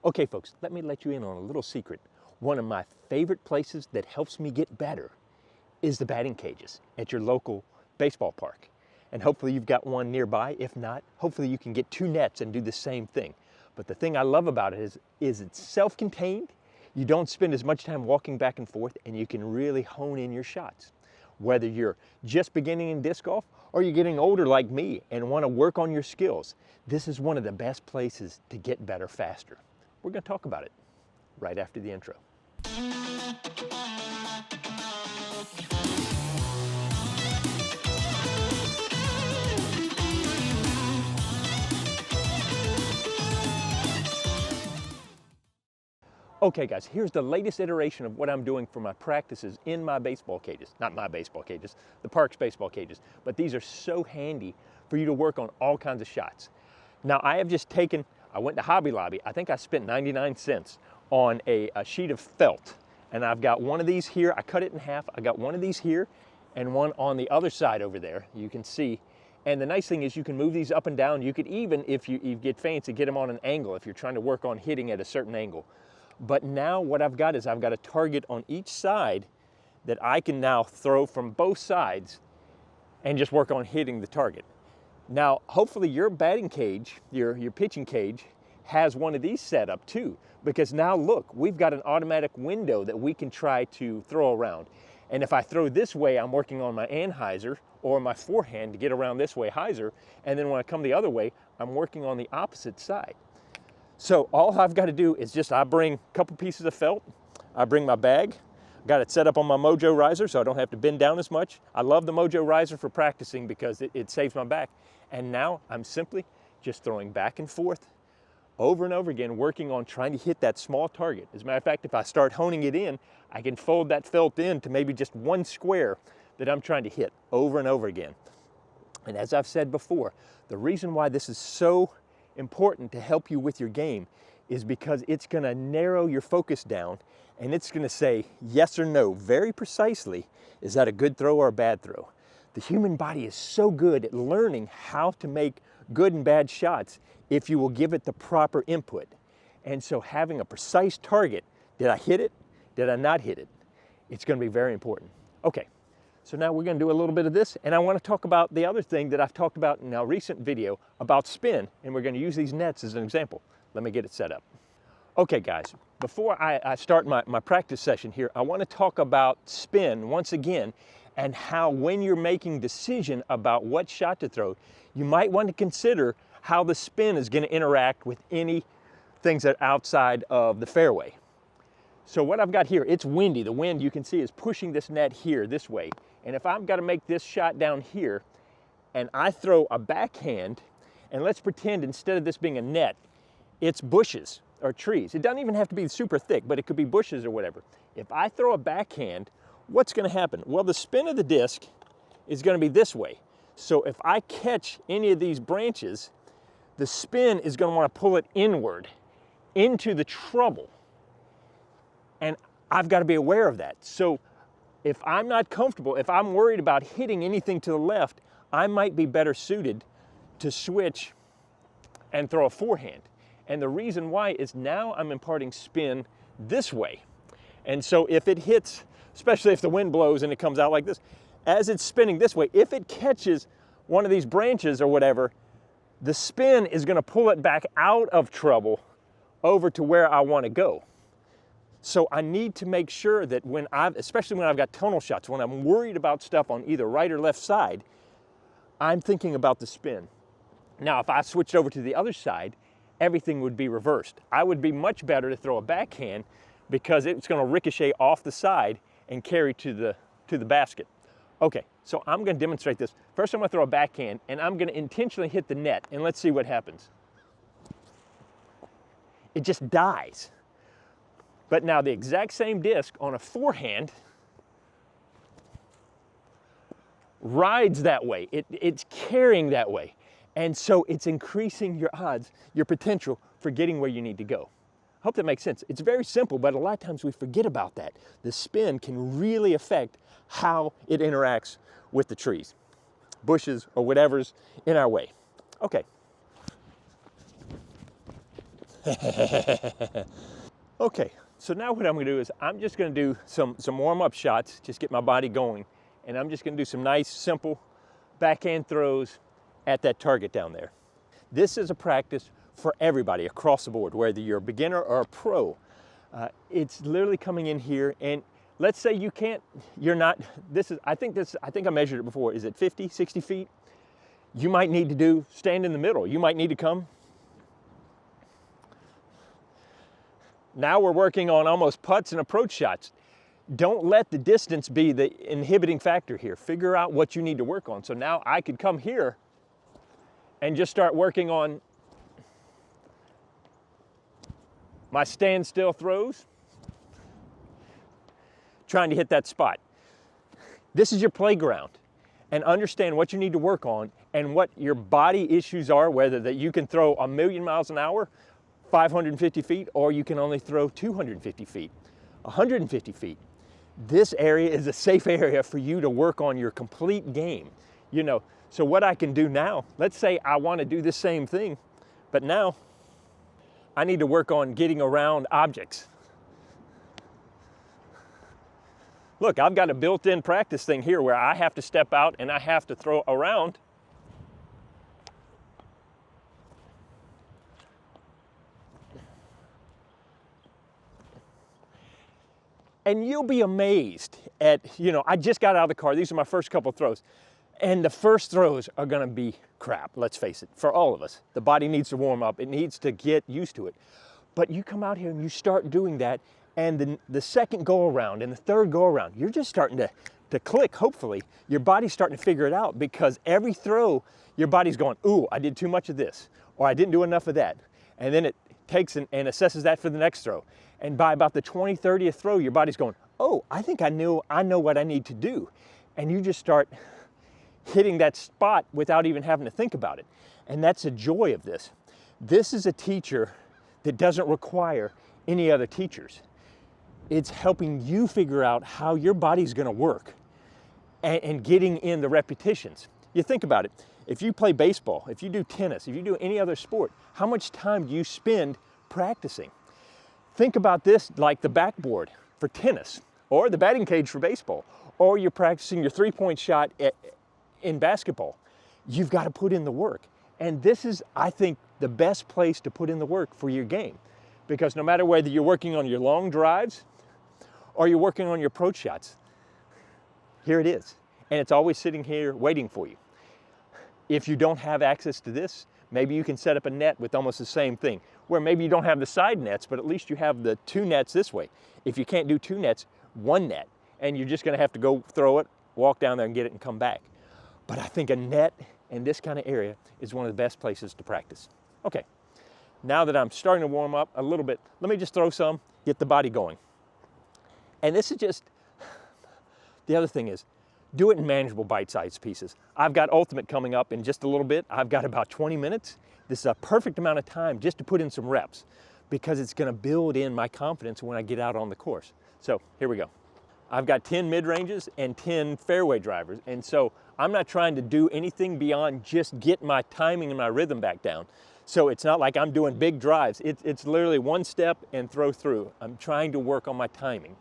Okay folks, let me let you in on a little secret. One of my favorite places that helps me get better is the batting cages at your local baseball park. And hopefully you've got one nearby. If not, hopefully you can get 2 nets and do the same thing. But the thing I love about it is it's self-contained. You don't spend as much time walking back and forth, and you can really hone in your shots. Whether you're just beginning in disc golf or you're getting older like me and want to work on your skills, this is one of the best places to get better faster. We're going to talk about it right after the intro. Okay guys, here's the latest iteration of what I'm doing for my practices in my baseball cages. Not my baseball cages, the park's baseball cages. But these are so handy for you to work on all kinds of shots. Now I went to Hobby Lobby. I think I spent 99 cents on a sheet of felt. And I've got one of these here. I cut it in half. I got one of these here and one on the other side over there. You can see. And the nice thing is you can move these up and down. You could even, if you get fancy, get them on an angle if you're trying to work on hitting at a certain angle. But now what I've got is I've got a target on each side that I can now throw from both sides and just work on hitting the target. Now, hopefully your batting cage, your pitching cage, has one of these set up too, because now look, we've got an automatic window that we can try to throw around. And if I throw this way, I'm working on my anhyzer or my forehand to get around this way, hyzer, and then when I come the other way, I'm working on the opposite side. So all I've got to do is I bring a couple pieces of felt, I bring my bag, got it set up on my Mojo riser so I don't have to bend down as much. I love the Mojo riser for practicing because it saves my back. And now I'm simply just throwing back and forth over and over again, working on trying to hit that small target. As a matter of fact, if I start honing it in, I can fold that felt in to maybe just one square that I'm trying to hit over and over again. And as I've said before, the reason why this is so important to help you with your game is because it's going to narrow your focus down and it's going to say yes or no very precisely. Is that a good throw or a bad throw? The human body is so good at learning how to make good and bad shots if you will give it the proper input. And so having a precise target, did I hit it? Did I not hit it? It's going to be very important. Okay. So now we're going to do a little bit of this, and I want to talk about the other thing that I've talked about in a recent video about spin, and we're going to use these nets as an example. Let me get it set up. Okay guys, before I start my practice session here, I want to talk about spin once again and how when you're making decision about what shot to throw, you might want to consider how the spin is going to interact with any things that are outside of the fairway. So what I've got here, it's windy. The wind you can see is pushing this net here this way. And if I've got to make this shot down here and I throw a backhand, and let's pretend instead of this being a net, it's bushes or trees. It doesn't even have to be super thick, but it could be bushes or whatever. If I throw a backhand, what's going to happen? Well, the spin of the disc is going to be this way. So if I catch any of these branches, the spin is going to want to pull it inward into the trouble. And I've got to be aware of that. So if I'm not comfortable, if I'm worried about hitting anything to the left, I might be better suited to switch and throw a forehand. And the reason why is now I'm imparting spin this way. And so if it hits, especially if the wind blows and it comes out like this, as it's spinning this way, if it catches one of these branches or whatever, the spin is going to pull it back out of trouble over to where I want to go. So I need to make sure that especially when I've got tunnel shots, when I'm worried about stuff on either right or left side, I'm thinking about the spin. Now, if I switched over to the other side, everything would be reversed. I would be much better to throw a backhand because it's going to ricochet off the side and carry to the basket. Okay, so I'm going to demonstrate this. First, I'm going to throw a backhand, and I'm going to intentionally hit the net, and let's see what happens. It just dies. But now the exact same disc on a forehand rides that way. It's carrying that way. And so it's increasing your odds, your potential for getting where you need to go. I hope that makes sense. It's very simple, but a lot of times we forget about that. The spin can really affect how it interacts with the trees, bushes, or whatever's in our way. Okay. Okay, so now what I'm gonna do is I'm just gonna do some warm-up shots, just get my body going. And I'm just gonna do some nice, simple backhand throws at that target down there. This is a practice for everybody across the board, whether you're a beginner or a pro. It's literally coming in here, and let's say you can't, you're not, I think I measured it before. Is it 50, 60 feet? You might need to stand in the middle. You might need to come. Now we're working on almost putts and approach shots. Don't let the distance be the inhibiting factor here. Figure out what you need to work on. So now I could come here and just start working on my standstill throws, trying to hit that spot. This is your playground, and understand what you need to work on and what your body issues are, whether that you can throw 1,000,000 miles an hour, 550 feet, or you can only throw 250 feet, 150 feet. This area is a safe area for you to work on your complete game. You know, so what I can do now, let's say I want to do the same thing, but now I need to work on getting around objects. Look, I've got a built-in practice thing here where I have to step out and I have to throw around. And you'll be amazed at, you know, I just got out of the car. These are my first couple throws. And the first throws are gonna be crap, let's face it, for all of us. The body needs to warm up. It needs to get used to it. But you come out here and you start doing that, and the second go around and the third go around, you're just starting to click, hopefully. Your body's starting to figure it out, because every throw, your body's going, ooh, I did too much of this, or I didn't do enough of that. And then it takes and assesses that for the next throw. And by about the 20th, 30th throw, your body's going, oh, I think I know what I need to do. And you just start hitting that spot without even having to think about it. And that's the joy of this. This is a teacher that doesn't require any other teachers. It's helping you figure out how your body's gonna work and getting in the repetitions. You think about it. If you play baseball, if you do tennis, if you do any other sport, how much time do you spend practicing? Think about this like the backboard for tennis, or the batting cage for baseball, or you're practicing your three-point shot in basketball. You've got to put in the work. And this is, I think, the best place to put in the work for your game. Because no matter whether you're working on your long drives or you're working on your approach shots, here it is. And it's always sitting here waiting for you. If you don't have access to this, maybe you can set up a net with almost the same thing, where maybe you don't have the side nets, but at least you have the two nets this way. If you can't do two nets, one net, and you're just gonna have to go throw it, walk down there and get it and come back. But I think a net in this kind of area is one of the best places to practice. Okay, now that I'm starting to warm up a little bit, let me just throw some, get the body going. And this is just, the other thing is, do it in manageable bite-sized pieces. I've got Ultimate coming up in just a little bit. I've got about 20 minutes. This is a perfect amount of time just to put in some reps, because it's gonna build in my confidence when I get out on the course. So here we go. I've got 10 mid-ranges and 10 fairway drivers. And so I'm not trying to do anything beyond just get my timing and my rhythm back down. So it's not like I'm doing big drives. It's literally one step and throw through. I'm trying to work on my timing.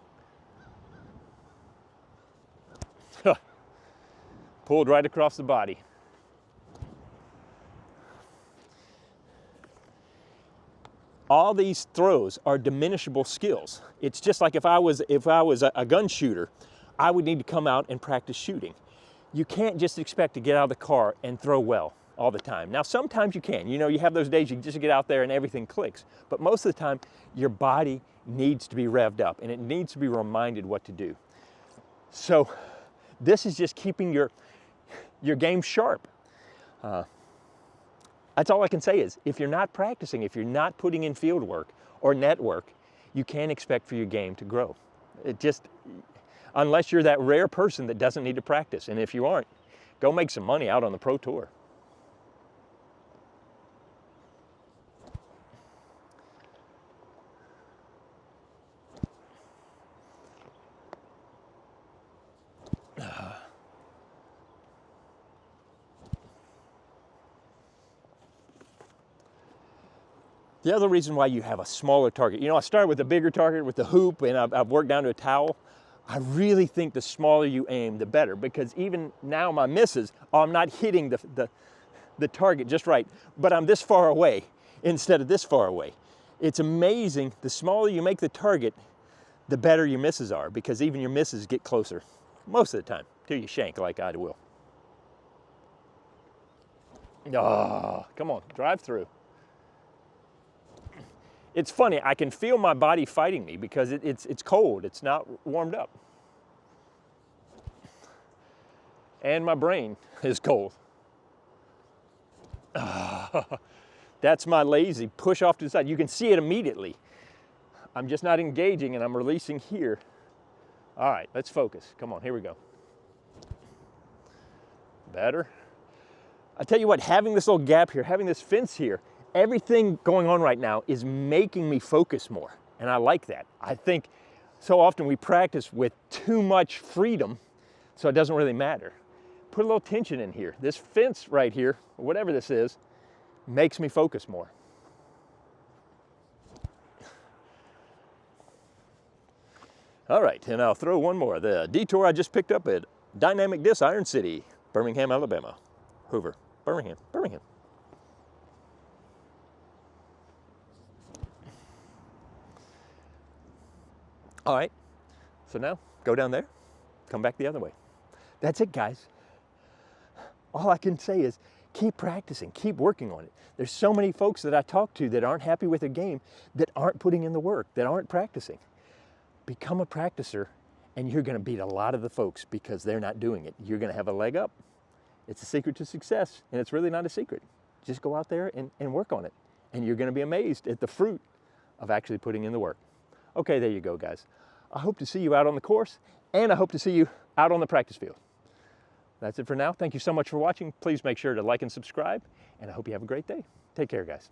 Pulled right across the body. All these throws are diminishable skills. It's just like if I was a gun shooter, I would need to come out and practice shooting. You can't just expect to get out of the car and throw well all the time. Now, sometimes you can. You know, you have those days you just get out there and everything clicks. But most of the time, your body needs to be revved up and it needs to be reminded what to do. So this is just keeping your game sharp. That's all I can say is, if you're not practicing, if you're not putting in field work or net work, you can't expect for your game to grow. It just, unless you're that rare person that doesn't need to practice. And if you aren't, go make some money out on the pro tour. The other reason why you have a smaller target, you know, I started with a bigger target with the hoop and I've worked down to a towel. I really think the smaller you aim, the better, because even now my misses, I'm not hitting the target just right, but I'm this far away instead of this far away. It's amazing, the smaller you make the target, the better your misses are, because even your misses get closer most of the time till you shank like I will. Oh, come on, drive through. It's funny, I can feel my body fighting me because it's cold, it's not warmed up. And my brain is cold. That's my lazy push off to the side. You can see it immediately. I'm just not engaging and I'm releasing here. All right, let's focus. Come on, here we go. Better. I tell you what, having this little gap here, having this fence here, everything going on right now is making me focus more, and I like that. I think so often we practice with too much freedom, so it doesn't really matter. Put a little tension in here. This fence right here, whatever this is, makes me focus more. All right, and I'll throw one more. The detour I just picked up at Dynamic Disc Iron City, Birmingham, Alabama. Hoover, Birmingham. All right, so now go down there, come back the other way. That's it, guys. All I can say is keep practicing, keep working on it. There's so many folks that I talk to that aren't happy with their game, that aren't putting in the work, that aren't practicing. Become a practicer and you're gonna beat a lot of the folks because they're not doing it. You're gonna have a leg up. It's a secret to success, and it's really not a secret. Just go out there and work on it, and you're gonna be amazed at the fruit of actually putting in the work. Okay, there you go, guys. I hope to see you out on the course, and I hope to see you out on the practice field. That's it for now. Thank you so much for watching. Please make sure to like and subscribe, and I hope you have a great day. Take care, guys.